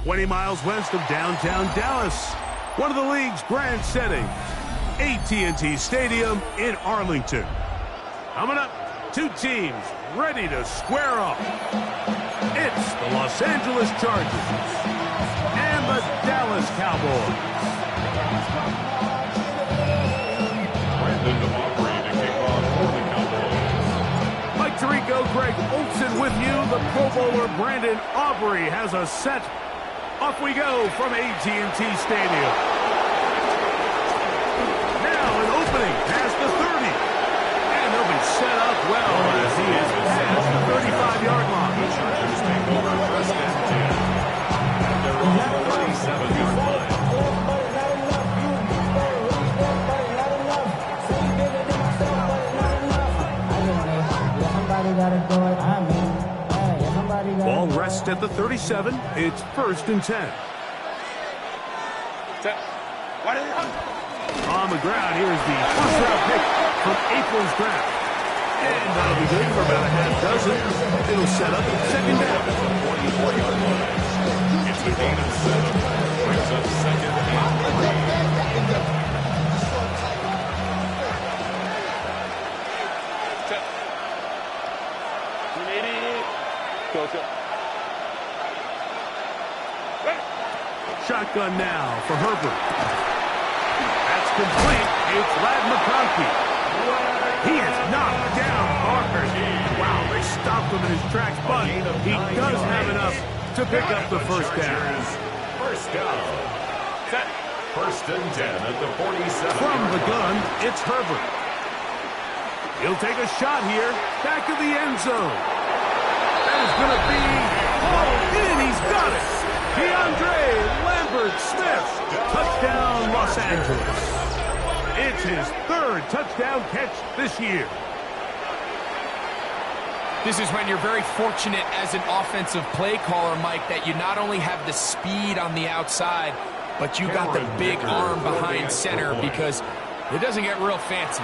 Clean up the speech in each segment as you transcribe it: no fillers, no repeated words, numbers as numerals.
20 miles west of downtown Dallas, one of the league's grand settings, AT&T Stadium in Arlington. Coming up, two teams ready to square off. It's the Los Angeles Chargers and the Dallas Cowboys. Brandon Aubrey to kick off for the Cowboys. Mike Tirico, Greg Olsen with you. The Pro Bowler Brandon Aubrey has a set. Off we go from AT&T Stadium. Now an opening past the 30. And they'll be set up well as he is past the 35-yard line. The Chargers take over first and 10. At their own 37-yard line. Ball rests at the 37. It's 1st and 10. On the ground, here's the first-round pick from April's draft. And that'll be good for about a half dozen. It'll set up 2nd down. It's a gain of 7. Brings up 2nd and 3. Shotgun now for Herbert. That's complete. It's Ladd McConkey. He is knocked down Parker. Wow, they stopped him in his tracks, but he does have enough to pick up the first down. First down. 1st and 10 at the 47. From the gun, it's Herbert. He'll take a shot here. Back of the end zone. That is going to be hauled in. He's got it. DeAndre Lambert-Smith. Touchdown, Los Angeles. It's his 3rd touchdown catch this year. This is when you're very fortunate as an offensive play caller, Mike, that you not only have the speed on the outside, but you got the big arm behind center, because it doesn't get real fancy.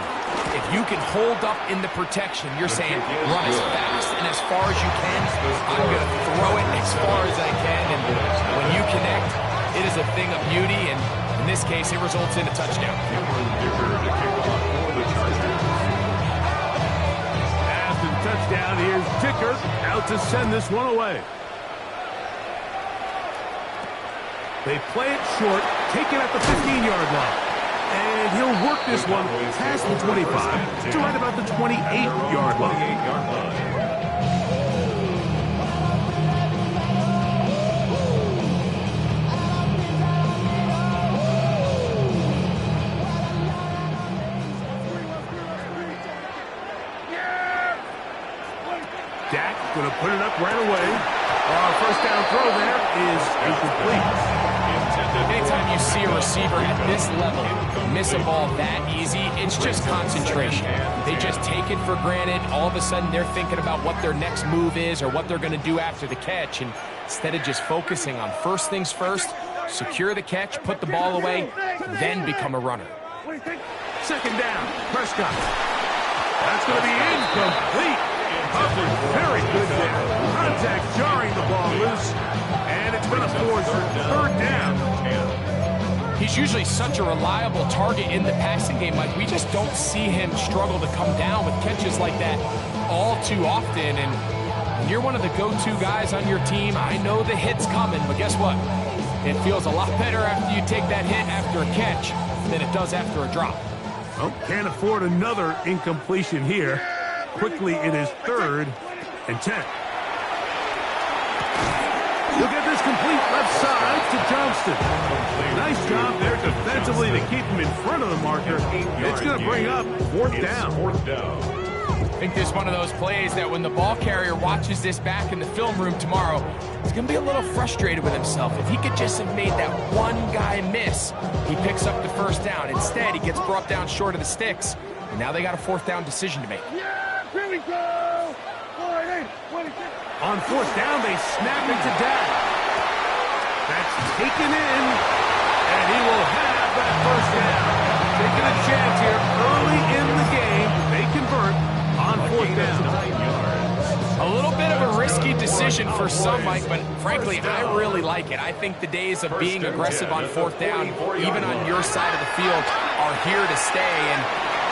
If you can hold up in the protection, you're saying run as fast and as far as you can. I'm going to throw it as far as I can. And when you connect, it is a thing of beauty. And in this case, it results in a touchdown. After the touchdown, here's Dicker out to send this one away. They play it short, take it at the 15-yard line. And he'll work this one past the 25 to right about the 28-yard line. Dak going to put it up right away. Our first down throw there is incomplete. Anytime you see a receiver at this level miss a ball that easy, it's just concentration. They just take it for granted. All of a sudden, they're thinking about what their next move is or what they're going to do after the catch. And instead of just focusing on first things first, secure the catch, put the ball away, then become a runner. 2nd down, Prescott. That's going to be incomplete. Covered very good there. Contact jarring the ball loose. And it's going to force 3rd down. He's usually such a reliable target in the passing game. Like, we just don't see him struggle to come down with catches like that all too often. And when you're one of the go-to guys on your team, I know the hit's coming, but guess what? It feels a lot better after you take that hit after a catch than it does after a drop. Well, can't afford another incompletion here. Quickly, it is 3rd and 10. He'll get this complete left side to Johnston. Nice job there defensively to keep him in front of the marker. It's going to bring up 4th down. I think this is one of those plays that when the ball carrier watches this back in the film room tomorrow, he's going to be a little frustrated with himself. If he could just have made that one guy miss, he picks up the first down. Instead, he gets brought down short of the sticks, and now they got a 4th down decision to make. Here we go! On 4th down, they snap it to Dak. That's taken in, and he will have that 1st down. Taking a chance here early in the game. They convert on 4th down. A little bit of a risky decision. decision for some, Mike, but frankly, I really like it. I think the days of being aggressive on fourth down, even on your side of the field, are here to stay. And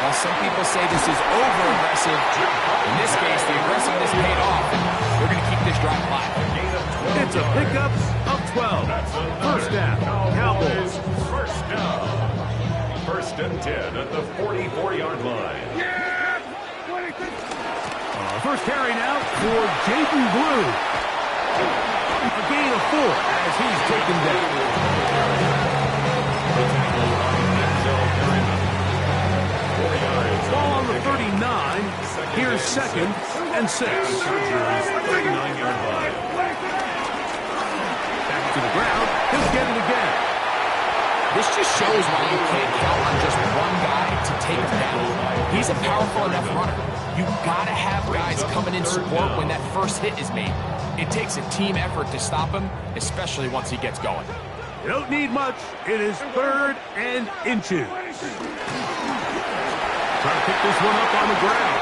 while some people say this is over-aggressive, in this case, the aggressiveness paid off, and they're going to keep this drive alive. It's a pickup of 12. First down, Cowboys. First down. First and 10 at the 44-yard line. First carry now for Jaden Blue. A gain of 4 as he's taken down. Ball on the 39. Here's second and 6. 39-yard line. Back to the ground. He'll get it again. This just shows why you can't count on just one guy to take him down. He's a powerful enough runner. You gotta have guys coming in support when that first hit is made. It takes a team effort to stop him, especially once he gets going. You don't need much. It is 3rd and inches. Trying to pick this one up on the ground.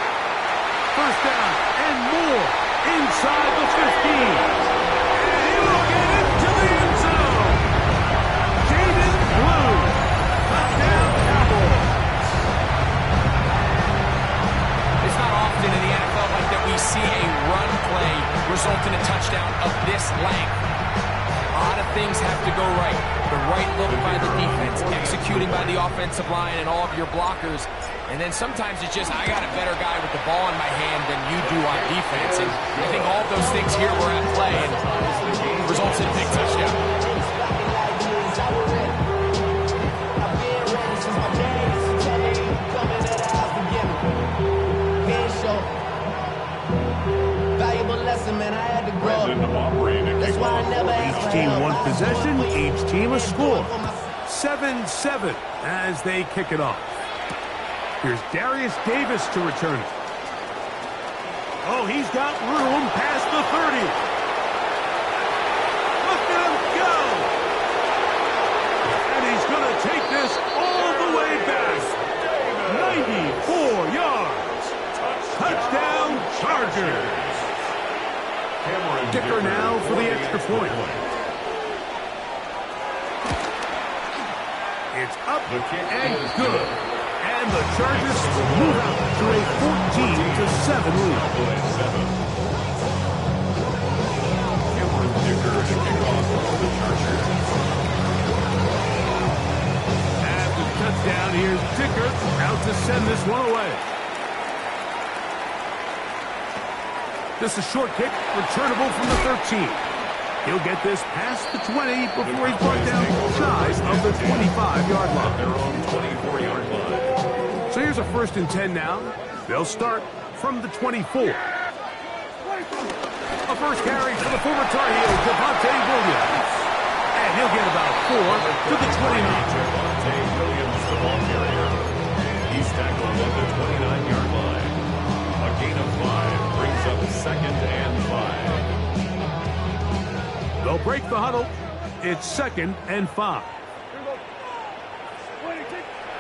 First down and more inside the 15. And he will get into the end zone. Jaden Blue. Touchdown, Cowboys. It's not often in the NFL like that we see a run play result in a touchdown of this length. A lot of things have to go right. The right look by the defense, executing by the offensive line and all of your blockers. And then sometimes it's just, I got a better guy with the ball in my hand than you do on defense. And I think all of those things here were at play and results in a big touchdown. Each team one possession, each team a score. 7-7 as they kick it off. Here's Darius Davis to return it. Oh, he's got room past the 30. Look at him go! And he's going to take this all the way back. 94 yards. Touchdown, Chargers. Dicker now for the extra point. It's up and good. And the Chargers move out to a 14-7 lead. Cameron Dicker to kick off for the Chargers. After the touchdown, here's Dicker out to send this one away. This is a short kick, returnable from the 13. He'll get this past the 20 before he's brought down shy of the 25-yard line. Their own 24-yard line. So here's a 1st and 10 now. They'll start from the 24. A first carry for the former Tar Heel, Javonte Williams. And he'll get about 4 to the 29. Javonte Williams, the ball carrier. He's tackled at the 29-yard line. A gain of 5 brings up 2nd and 5. They'll break the huddle. It's 2nd and 5.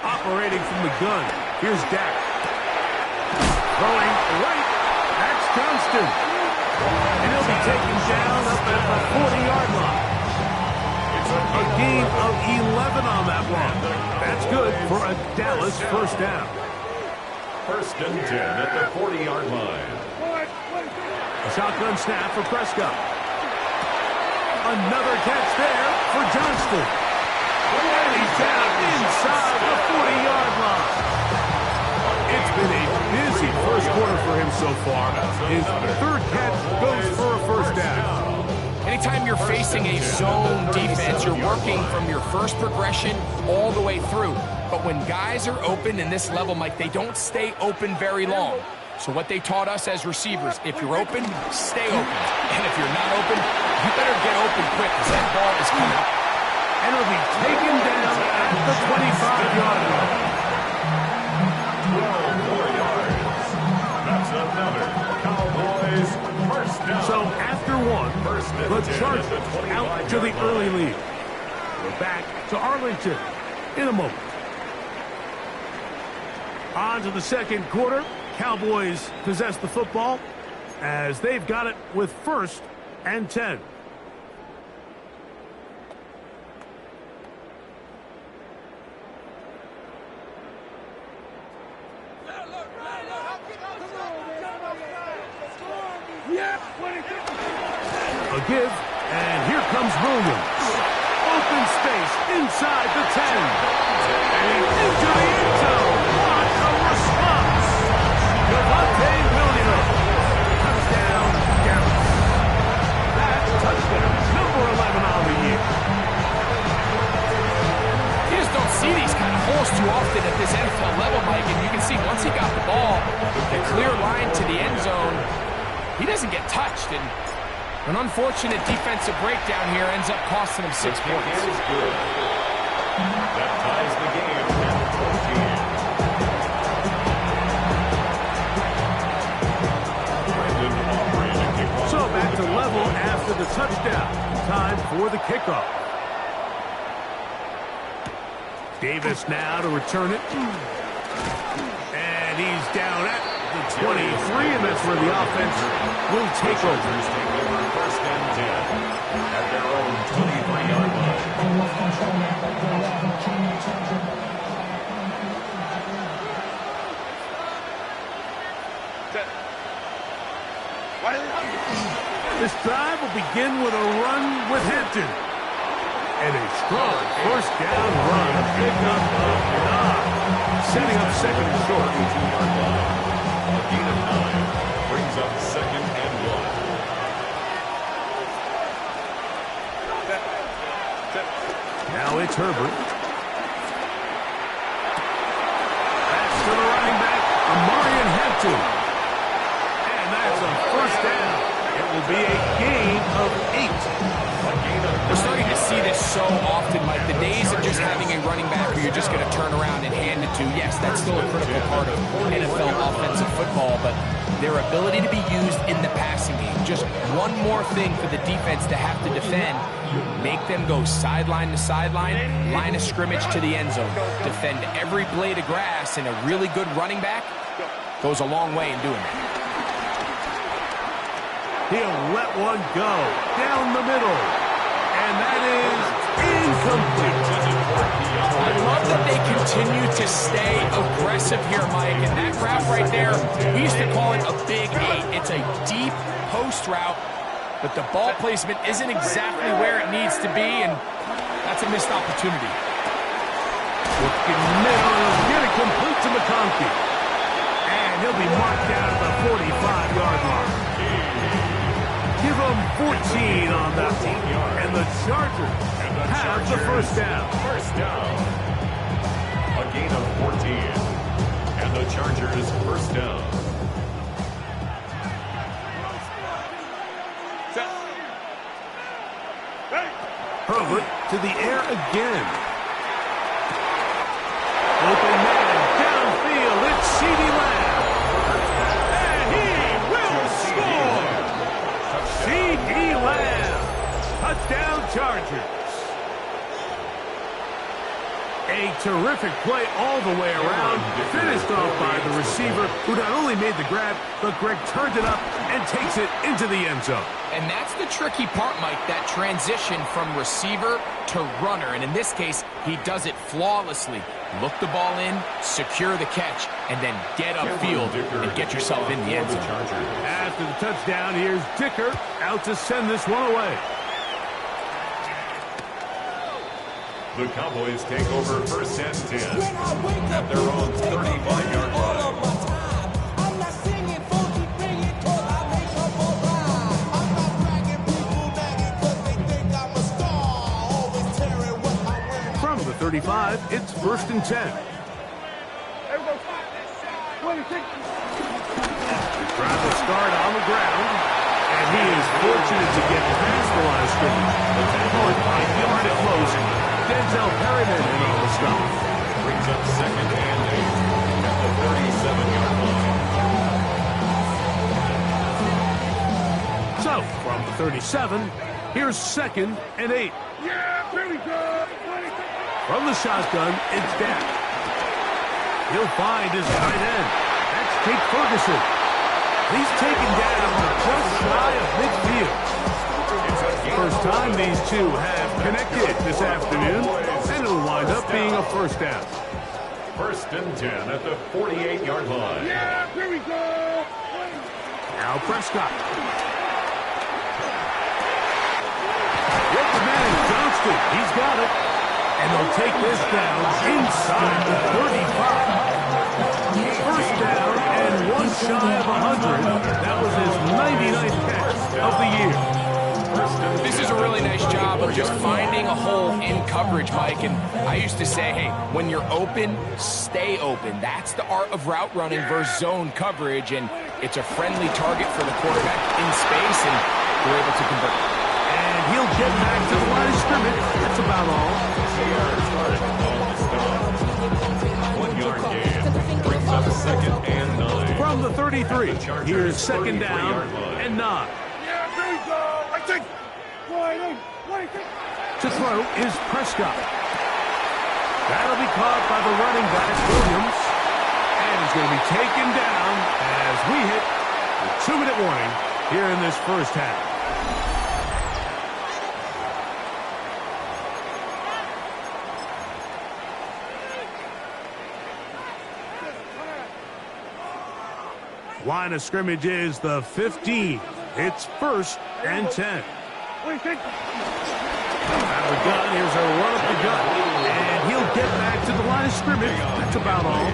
Operating from the gun. Here's Dak. Throwing right. That's Johnston. And he'll be taken down up at the 40-yard line. A gain of 11 on that one. That's good for a Dallas first down. 1st and 10 at the 40-yard line. A shotgun snap for Prescott. Another catch there for Johnston. And he's down inside the 40-yard line. It's been a busy first quarter for him so far. His 3rd catch goes for a first down. Anytime you're facing a zone defense, you're working from your first progression all the way through. But when guys are open in this level, Mike, they don't stay open very long. So what they taught us as receivers, if you're open, stay open. And if you're not open, you better get open quick because that ball is coming. And it'll be taken down at the 25-yard line. 12 more yards. That's another Cowboys first down. So after one, the Chargers out to the early lead. We're back to Arlington in a moment. On to the second quarter. Cowboys possess the football as they've got it with 1st and 10. A give, and here comes Williams. Open space inside the 10. And into the end zone. What a response! Javonte Williams. Touchdown, Dallas. That's touchdown number 11 on the year. You just don't see these kind of holes too often at this NFL level, Mike, and you can see once he got the ball, the clear line to the end zone, he doesn't get touched, and an unfortunate defensive breakdown here ends up costing him 6 points. Is good. That ties the game at 14. So back to level after the touchdown. Time for the kickoff. Davis now to return it. And he's down at the 23, and that's where the offense will take over. First and 10 at their own 23-yard line. This drive will begin with a run with Hampton. And a strong first down run. Pick up of 9. Setting up second and short. 2-yard line. A gain of 9 brings up second and 1. Now it's Herbert. Pass to the running back, Amarian Hampton. And that's a first down. It will be a gain of 8. We're starting to see this so often, Mike. The days of just having a running back who you're just going to turn around and hand it to, yes, that's still a critical part of NFL offensive football, but their ability to be used in the passing game, just one more thing for the defense to have to defend, make them go sideline to sideline, line of scrimmage to the end zone, defend every blade of grass, and a really good running back goes a long way in doing that. He'll let one go down the middle. And that is incomplete. I love that they continue to stay aggressive here, Mike. And that route right there, we used to call it a big 8. It's a deep post route, but the ball placement isn't exactly where it needs to be, and that's a missed opportunity. Looking middle, he'll get it complete to McConkey. And he'll be marked down at the 45-yard line. Give them 14 on that one. And the Chargers have the first down. First down. A gain of 14. And the Chargers first down. Herbert to the air again. Open man downfield. It's CeeDee Lamb. And he will score. CeeDee Lamb. Touchdown Chargers. A terrific play all the way around. Finished off by the receiver, who not only made the grab, but Greg turned it up and takes it into the end zone. And that's the tricky part, Mike, that transition from receiver to runner. And in this case, he does it flawlessly. Look the ball in, secure the catch, and then get upfield and get yourself in the end zone. After the touchdown, here's Dicker out to send this one away. The Cowboys take over first and 10 at their own 35-yard line. From the 35, it's first and 10. Tries to start on the ground, and he is fortunate to get past the line of scrimmage. The 10-point line, giving it close. Denzel Perryman and all the stuff. Brings up second and 8 at the 37-yard line. So, from the 37, here's second and 8. From the shotgun, it's Dak. He'll find his tight end. That's Jake Ferguson. He's taken down just shy of midfield. time these two have connected this afternoon, and it'll wind up being a first down. First and 10 at the 48-yard line. Yeah, here we go. Now Prescott. With the man, Johnston. He's got it. And they'll take this down inside the 35. First down and one shy of 100. That was his 99th catch of the year. This is a really nice job of just finding a hole in coverage, Mike. And I used to say, hey, when you're open, stay open. That's the art of route running versus zone coverage. And it's a friendly target for the quarterback in space, and they're able to convert. And he'll get back to the line of scrimmage. That's about all. 1 yard gain. Brings up second and 9. From the 33, here's second down and 9. To throw is Prescott. That'll be caught by the running back, Williams. And he's going to be taken down as we hit the 2-minute warning here in this first half. Line of scrimmage is the 15. It's first and 10. Out of the gun, here's a run up the gut. And he'll get back to the line of scrimmage. That's about all.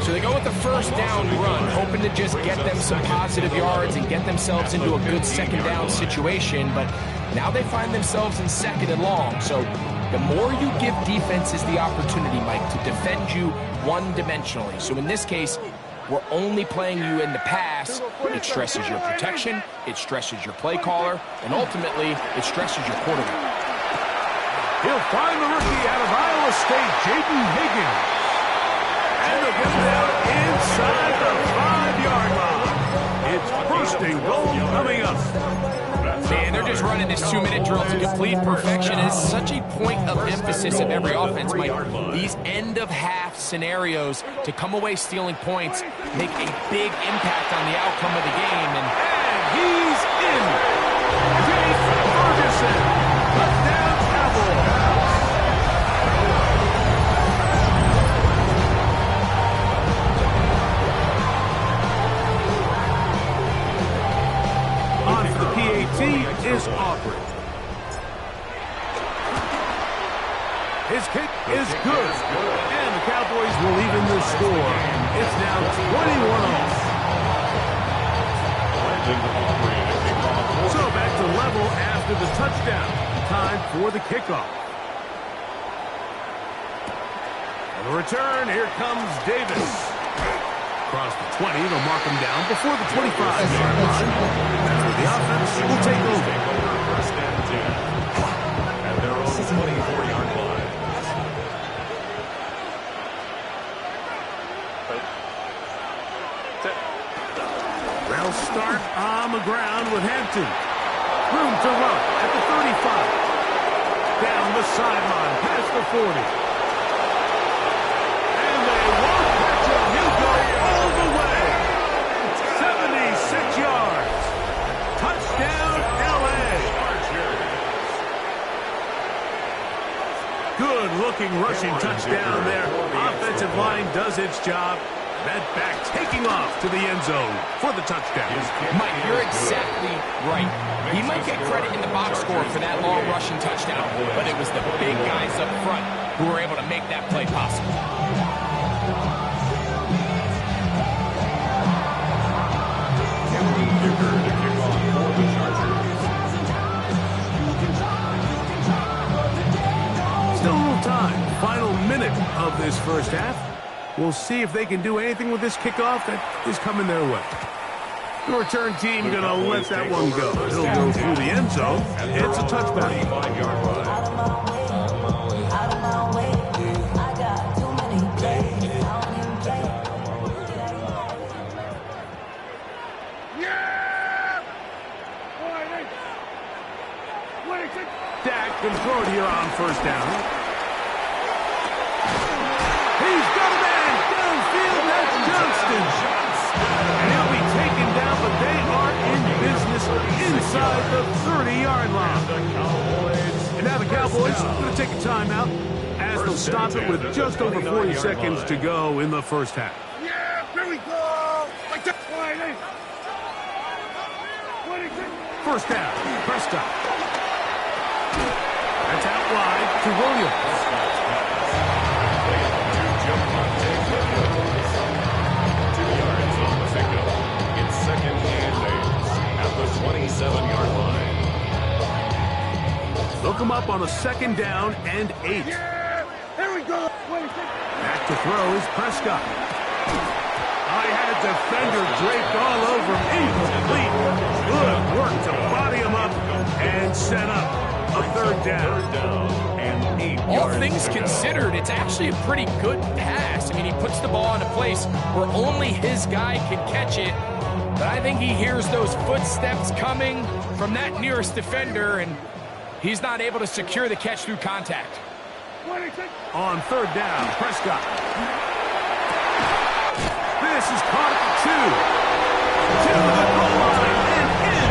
So they go with the first down run, hoping to just get them some positive yards and get themselves into a good second down situation. But now they find themselves in second and long. So the more you give defenses the opportunity, Mike, to defend you one-dimensionally. So in this case, we're only playing you in the pass. It stresses your protection, it stresses your play caller, and ultimately, it stresses your quarterback. He'll find the rookie out of Iowa State, Jaden Higgins. And they'll get it out inside the 5-yard line. It's first and goal coming up. Man, they're just running this 2-minute drill to complete perfection. It's such a point of emphasis of every offense, Mike. These end-of-half scenarios to come away stealing points make a big impact on the outcome of the game. And he's in. Jake Ferguson. Touchdown, Cowboys. On for the PAT is Aubrey. His kick is good. And the Cowboys will even the score. It's now 21-all. So back to level after the touchdown. Time for the kickoff. On the return, here comes Davis. Across the 20, they'll mark him down before the 25-yard line. That's where the offense will take over. First and 10. At their own 24-yard line. They'll start on the ground with Hampton. Room to run at the 35. Down the sideline, past the 40. And they won't catch him. He'll go all the way. 76 yards. Touchdown, L.A. Good-looking rushing touchdown there. Offensive line does its job. That back taking off to the end zone for the touchdown. Mike, you're exactly right. He might get credit in the box score for that long rushing touchdown, but it was the big guys up front who were able to make that play possible. Still a little time. Final minute of this first half. We'll see if they can do anything with this kickoff that is coming their way. The return team going to let that one go. It'll go through the end zone. It's a touchback. Dak can throw it here on first down. He's got a man downfield. That's Johnston. And he'll be taken down, but they are in business inside the 30-yard line. And now the Cowboys are going to take a timeout as they'll stop it with just over 40 seconds to go in the first half. Yeah, here we go. Like that. First down, Prescott. That's out wide to Williams. It's second and 8 at the 27-yard line. They'll come up on a second down and 8. Yeah, here we go. Back to throw is Prescott. I had a defender draped all over him. Incomplete. Good work to body him up and set up a third down. And 8 All yards things to go. considered, it's actually a pretty good pass. I mean, he puts the ball in a place where only his guy can catch it. But I think he hears those footsteps coming from that nearest defender, and he's not able to secure the catch through contact. On third down, Prescott. This is caught at the 2. To the goal line and in.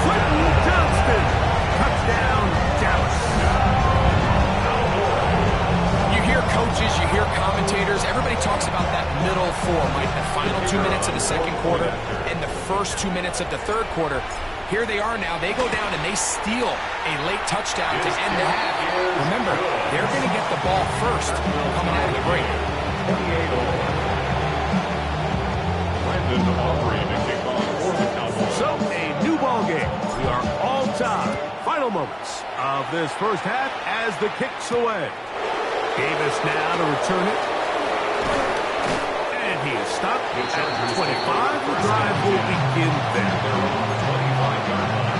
Quentin Johnston. Touchdown, Dallas. You hear coaches, you hear commentators, everybody talks about that middle four, Mike, the final 2 minutes of the second quarter and the first 2 minutes of the third quarter. Here they are now. They go down and they steal a late touchdown to end the half. Remember, they're going to get the ball first coming out of the break. 28-0. Brandon Aubrey to kick off for the Cowboys. So, a new ball game. We are all tied. Final moments of this first half as the kick's away. Davis now to return it. And he is stopped at 25. The drive will begin there. 25-yard line.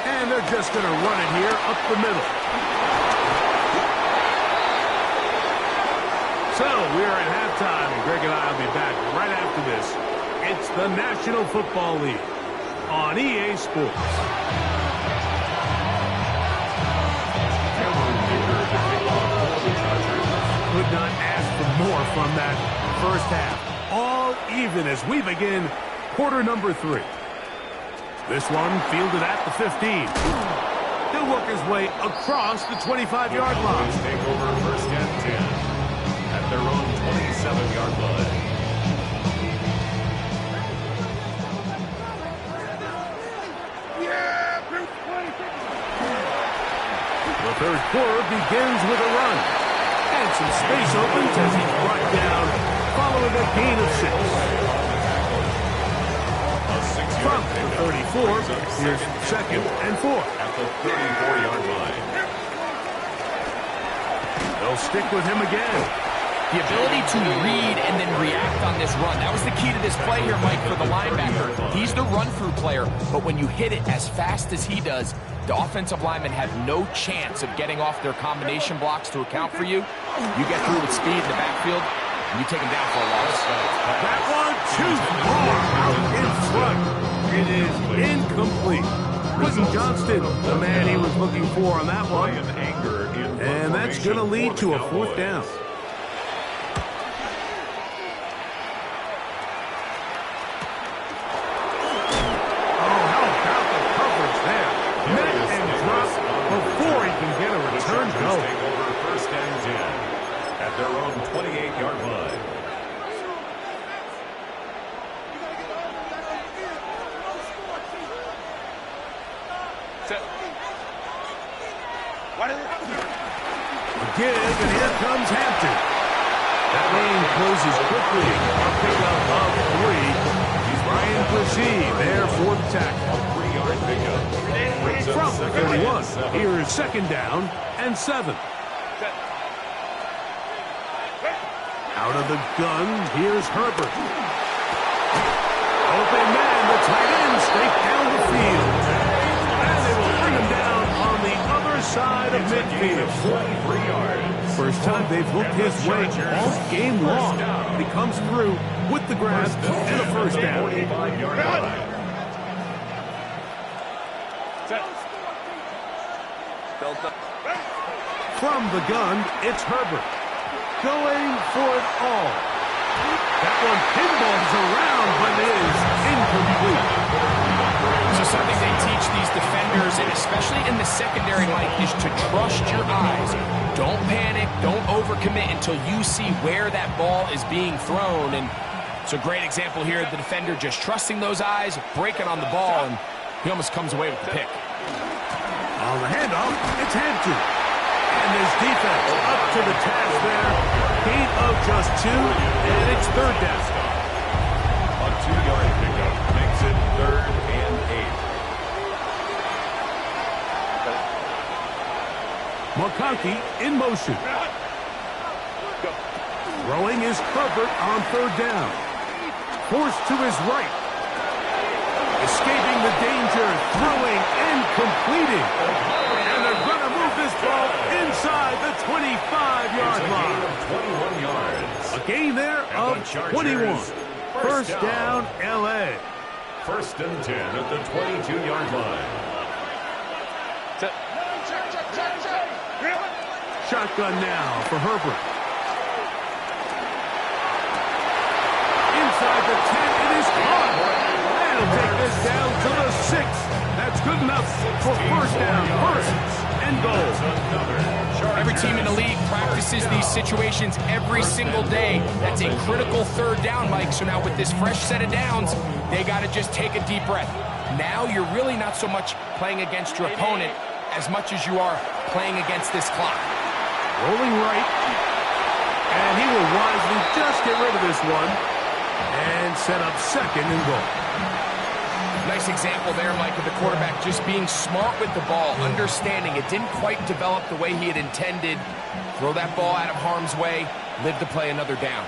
And they're just going to run it here up the middle. So, we are at halftime, and Greg and I will be back right after this. It's the National Football League on EA Sports. Could not ask for more from that first half. All even as we begin quarter number 3. This one fielded at the 15. He'll work his way across the 25-yard line. Take over first and 10 at their own 27-yard line. The third quarter begins with a run. And some space opens as he's brought down following a gain of 6. From the 34, here's second and 4. At the 34-yard line. They'll stick with him again. The ability to read and then react on this run. That was the key to this play here, Mike, for the linebacker. He's the run-through player, but when you hit it as fast as he does, the offensive linemen have no chance of getting off their combination blocks to account for you. You get through with speed in the backfield, and you take him down for a loss. That one too far out in front. It is incomplete. Quentin Johnston, the man he was looking for on that one. And that's going to lead to a fourth down. Oh, how about the coverage there? Net and drop before he can get a return go. Take over first and 10 at their own 28-yard line. Give, and here comes Hampton. That lane closes quickly. A pickup of 3. He's Ryan Brzee there for the tackle. A 3-yard pickup. From the 31, here is second down and 7. Out of the gun, here's Herbert. Open man, the tight end straight down the field. And they will bring him down on the other inside of midfield. 23 yards. First time they've looked his way all game long. He comes through with the grab and a first down. 45-yard line. From the gun, it's Herbert. Going for it all. That one pinballs around, but is incomplete. So something they teach these defenders, and especially in the secondary, Mike, is to trust your eyes. Don't panic, don't overcommit until you see where that ball is being thrown. And it's a great example here of the defender just trusting those eyes, breaking on the ball, and he almost comes away with the pick. On the handoff, it's Hampton. And his defense up to the task there. Gain of just 2, and it's third down. A 2-yard pickup makes it 3rd and 8. McConkey in motion. Throwing is Herbert on third down. Forced to his right. Escaping the danger, throwing and completing. And they're going to move this ball inside the 25-yard line. 21 yards. A gain there of 21. First down, L.A. 1st and 10 at the 22-yard line. Shotgun now for Herbert. Inside the 10, it is caught. They'll take this down to the 6. That's good enough for first down, first and goal. Every team in the league practices these situations every single day. That's a critical third down, Mike. So now with this fresh set of downs, they got to just take a deep breath. Now you're really not so much playing against your opponent as much as you are playing against this clock. Rolling right. And he will wisely just get rid of this one and set up second and goal. Nice example there, Mike, of the quarterback just being smart with the ball, understanding it didn't quite develop the way he had intended. Throw that ball out of harm's way, live to play another down.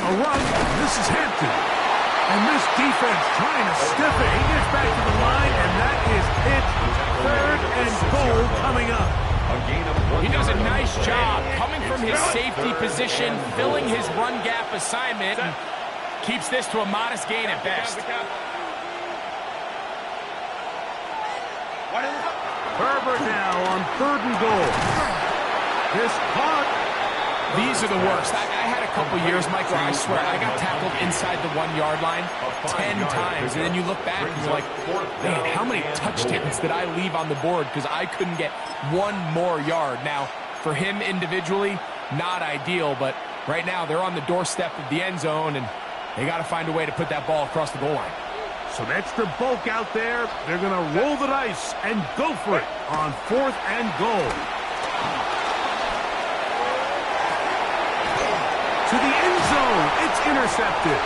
A run. This is Hampton. And this defense trying to stiff it. He gets back to the line, and that is it. Third and goal coming up. He does a nice job coming from his safety position, filling his run gap assignment, and keeps this to a modest gain at best. Herbert now on 3rd and goal. This caught. These are the worst. I had a couple years, Mike, where I swear I got tackled inside the 1-yard line 10 times. And then you look back and you're like, man, how many touchdowns did I leave on the board because I couldn't get one more yard? Now, for him individually, not ideal, but right now they're on the doorstep of the end zone, and they got to find a way to put that ball across the goal line. Some extra bulk out there. They're going to roll the dice and go for it on 4th and goal. To the end zone. It's intercepted.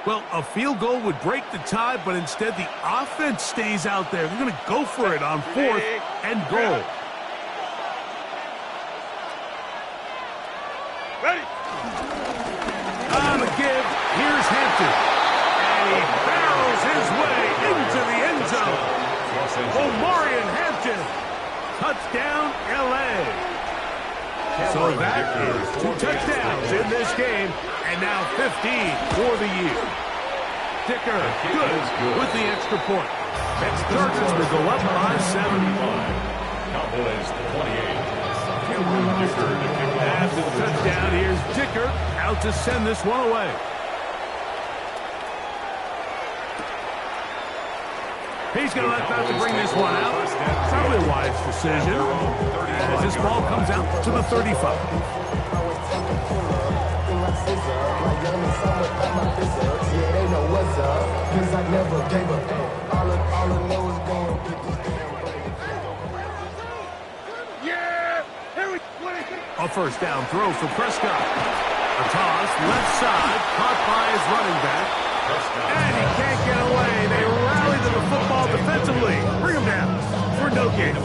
Well, a field goal would break the tie, but instead the offense stays out there. They're going to go for it on 4th and goal. Ready? On the give, here's Hampton. And he barrels his way into the end zone. Omarion Hampton. Touchdown, L.A. So that is 2 touchdowns in this game, and now 15 for the year. Dicker, good with the extra point. Chargers will go up by 7. Cowboys 28. After the touchdown, here's Dicker out to send this one away. He's going to let Bethel bring this one out. Probably a wise decision as this ball comes out to the 35. Yeah! Here we A first down throw for Prescott. A toss, left side, caught by his running back. And he can't get away. They rally to the football defensively. Bring him down for no gain. A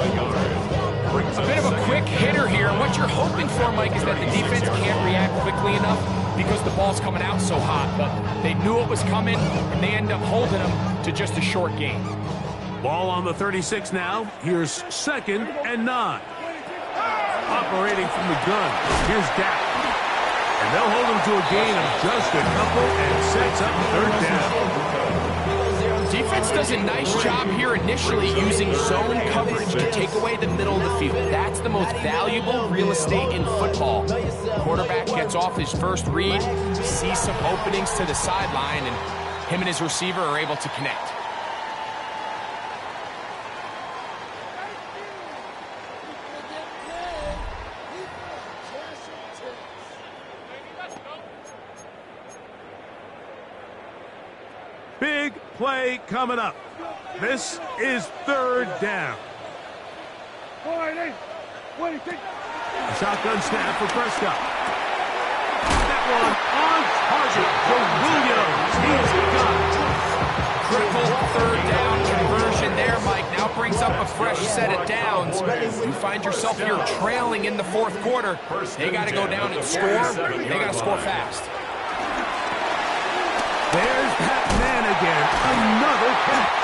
bit of a quick hitter here. And what you're hoping for, Mike, is that the defense can't react quickly enough because the ball's coming out so hot. But they knew it was coming, and they end up holding them to just a short gain. Ball on the 36 now. Here's 2nd and 9. Operating from the gun. Here's Dak. And they'll hold him to a gain of just a couple and sets up 3rd down. Defense does a nice job here initially using zone coverage to take away the middle of the field. That's the most valuable real estate in football. Quarterback gets off his first read, sees some openings to the sideline, and him and his receiver are able to connect. Big play coming up. This is 3rd down. All right, hey. What do you think? A shotgun snap for Prescott. That one on target for Williams. He's got it. Triple 3rd down conversion there, Mike. Now brings up a fresh set of downs. You find yourself here trailing in the 4th quarter. They got to go down and score. They got to score fast. There's that man again. Another catch.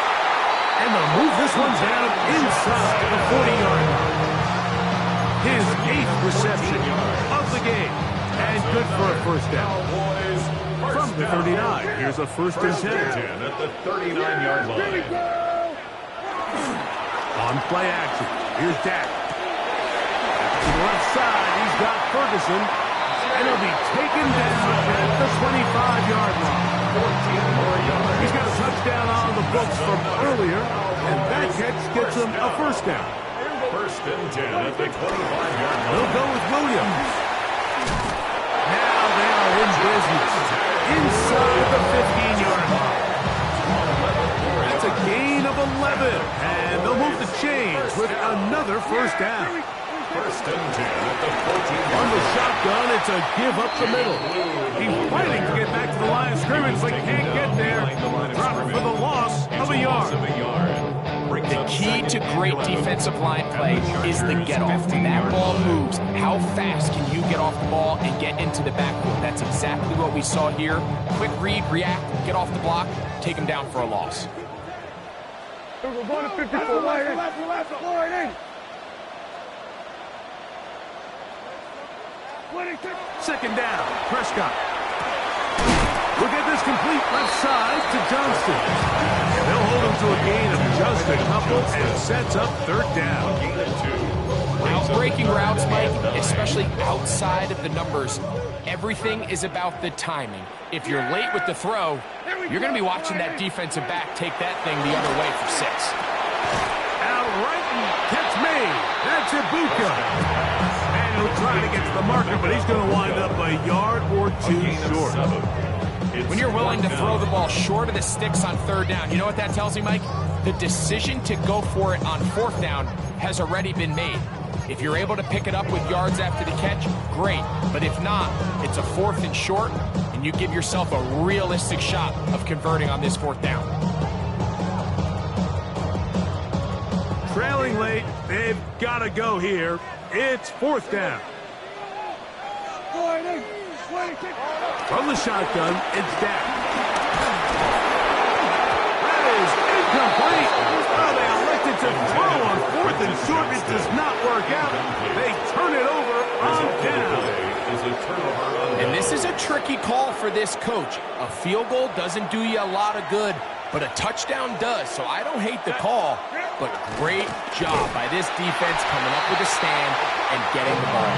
And they'll move this one down inside the 40-yard line. His 8th reception of the game. And good for a first down. From the 39, here's a 1st and 10. At the 39-yard line. On play action, here's Dak. To the left side, he's got Ferguson. And he'll be taken down at the 25-yard line. He's got a touchdown on the books from earlier, and that catch gets him a first down. 1st and 10 at the 25-yard line. They'll go with Williams. Now they are in business inside the 15-yard line. That's a gain of 11, and they'll move the chains with another first down. 1st and 10 at the 14-yard On line. the shotgun, it's a give up the middle. He's fighting to get back to the line of scrimmage, but can't get there. Drop for the loss of a yard. The key to great defensive line play is the get-off. When that ball moves, how fast can you get off the ball and get into the backfield? That's exactly what we saw here. Quick read, react, get off the block, take him down for a loss. We're going to 54. Left. All right, hey. What do you think? 2nd down, Prescott. We'll get this complete left side to Johnston. They'll hold him to a gain of just a couple and sets up 3rd down. Out-breaking routes, Mike, especially outside of the numbers, everything is about the timing. If you're late with the throw, you're going to be watching that defensive back take that thing the other way for 6. Out right and catch made. That's Ibuka. And he'll try to get to the marker, but he's going to wind up a yard or 2 short. When you're willing to throw the ball short of the sticks on 3rd down, you know what that tells me, Mike? The decision to go for it on 4th down has already been made. If you're able to pick it up with yards after the catch, great. But if not, it's a 4th and short, and you give yourself a realistic shot of converting on this 4th down. Trailing late, they've got to go here. It's 4th down. All right, hey. What do you think? From the shotgun, it's Dak. That is incomplete. Oh, they elected to throw on 4th and short. It does not work out. They turn it over on down. And this is a tricky call for this coach. A field goal doesn't do you a lot of good, but a touchdown does. So I don't hate the call, but great job by this defense coming up with a stand and getting the ball.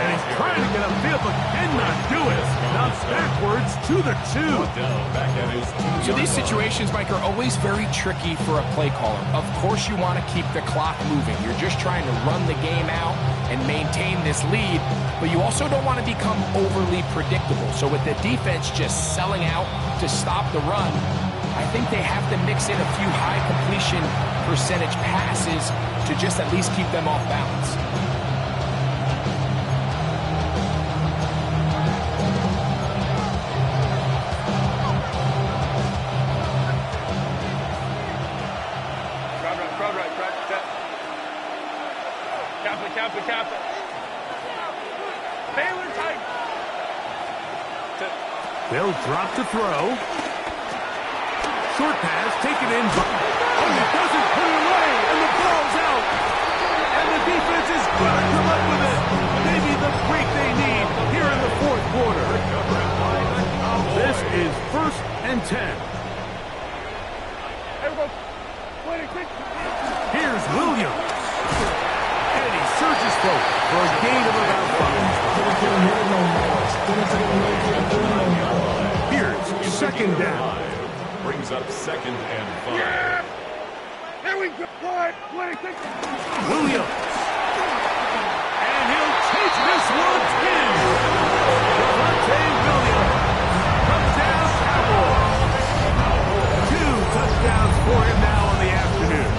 And he's trying to get upfield, but cannot do it. Knocks backwards to the 2. So these situations, Mike, are always very tricky for a play caller. Of course you want to keep the clock moving. You're just trying to run the game out and maintain this lead, but you also don't want to become overly predictable. So with the defense just selling out to stop the run, I think they have to mix in a few high completion percentage passes to just at least keep them off balance. Cap it. Baylor tight. They'll drop to throw. Short pass, taken in. Oh, he doesn't put it away, and the ball's out. And the defense is going to come up with it. Maybe the break they need here in the fourth quarter. This is 1st and 10. Here's Williams. And he surges forward for a gain of about 5. Here's 2nd down. Brings up 2nd and 5. There we go. 26. Williams. And he'll take this one in. Devontae Williams comes down Cowboys. 2 touchdowns for him now on the afternoon.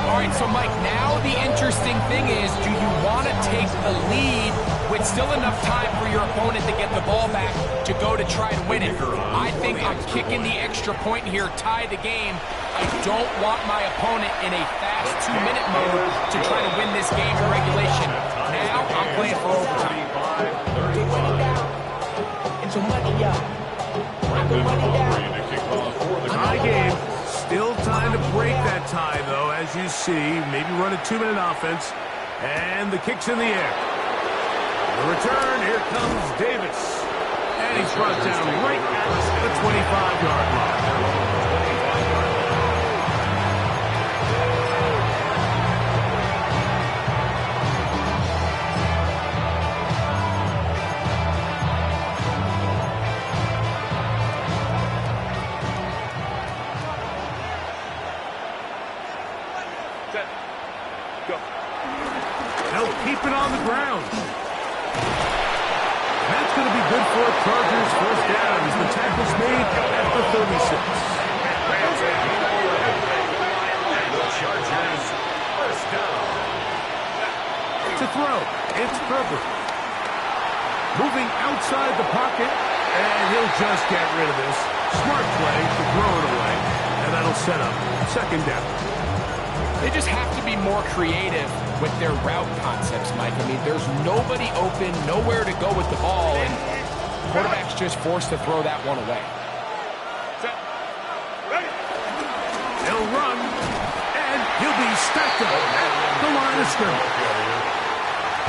All right, so Mike, now the interesting thing is, do you want to take the lead with still enough time for your opponent to get the ball back to go to try and win it? I think I'm kicking the extra point here, tie the game. I don't want my opponent in a fast 2-minute mode to try to win this game in regulation. Now I'm playing for overtime. Tie game. Still time to break that tie, though, as you see. Maybe run a 2-minute offense. And the kick's in the air. The return, here comes Davis. And he's brought down right at the 25-yard line. They'll keep it on the ground. That's going to be good for a Chargers 1st down as the tackle's made at the 36. The Chargers 1st down. To throw, it's Herbert. Moving outside the pocket, and he'll just get rid of this. Smart play to throw it away, and that'll set up 2nd down. They just have to be more creative with their route concepts, Mike. I mean, there's nobody open, nowhere to go with the ball, and quarterback's just forced to throw that one away. They'll run, and he'll be stacked up at the line of scrimmage.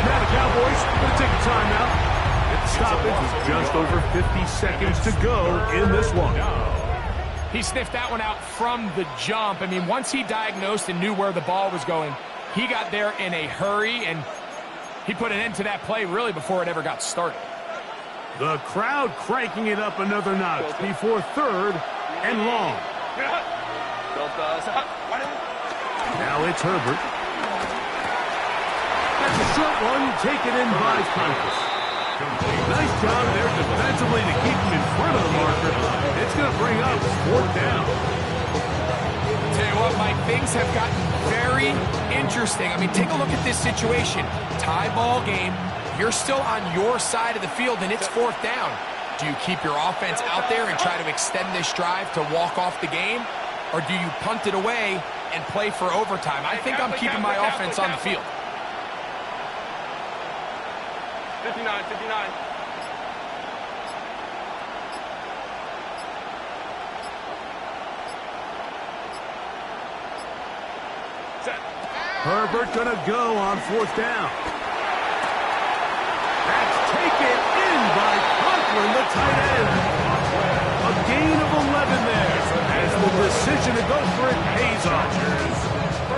Now the Cowboys are going to take a timeout. At the stoppage with just over 50 seconds to go in this one. He sniffed that one out from the jump. I mean, once he diagnosed and knew where the ball was going, he got there in a hurry, and he put an end to that play really before it ever got started. The crowd cranking it up another notch before 3rd and long. Now it's Herbert. That's a short one taken in by Pontus. Nice job there defensively to keep him in front of the marker. It's going to bring up 4th down. Tell you what, Mike, things have gotten very interesting. I mean, take a look at this situation. Tie ball game. You're still on your side of the field, and it's 4th down. Do you keep your offense out there and try to extend this drive to walk off the game? Or do you punt it away and play for overtime? I think I'm keeping my offense on the field. 59. Herbert going to go on 4th down. That's taken in by Conklin, the tight end. A gain of 11 there as the decision to go for it pays off.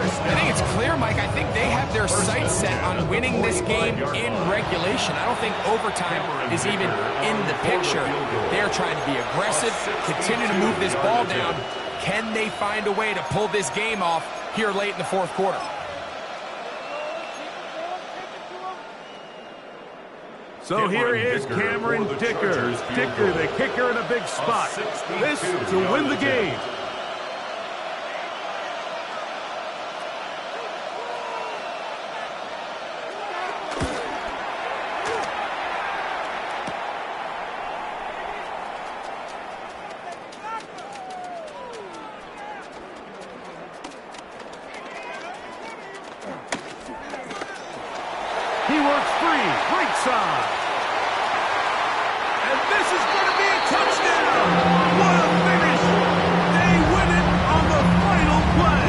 I think it's clear, Mike. I think they have their sights set on winning this game in regulation. I don't think overtime is even in the picture. They're trying to be aggressive, continue to move this ball down. Can they find a way to pull this game off here late in the 4th quarter? So here is Cameron Dicker. Dicker, the kicker in a big spot. This to win the game. He works free, right side. And this is going to be a touchdown. What a finish. They win it on the final play.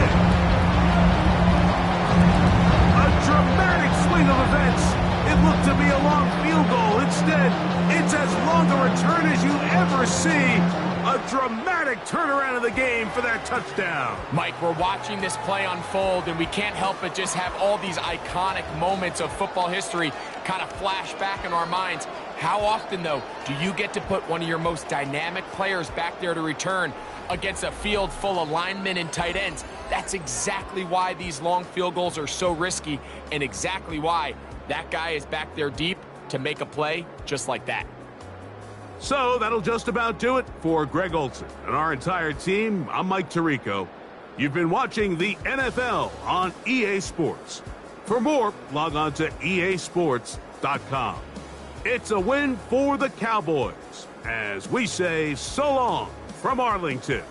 A dramatic swing of events. It looked to be a long field goal. Instead, it's as long a return as you ever see. A dramatic turnaround of the game for that touchdown. Mike, we're watching this play unfold, and we can't help but just have all these iconic moments of football history kind of flash back in our minds. How often, though, do you get to put one of your most dynamic players back there to return against a field full of linemen and tight ends? That's exactly why these long field goals are so risky, and exactly why that guy is back there deep to make a play just like that. So that'll just about do it for Greg Olsen and our entire team. I'm Mike Tirico. You've been watching the NFL on EA Sports. For more, log on to easports.com. It's a win for the Cowboys, as we say so long from Arlington.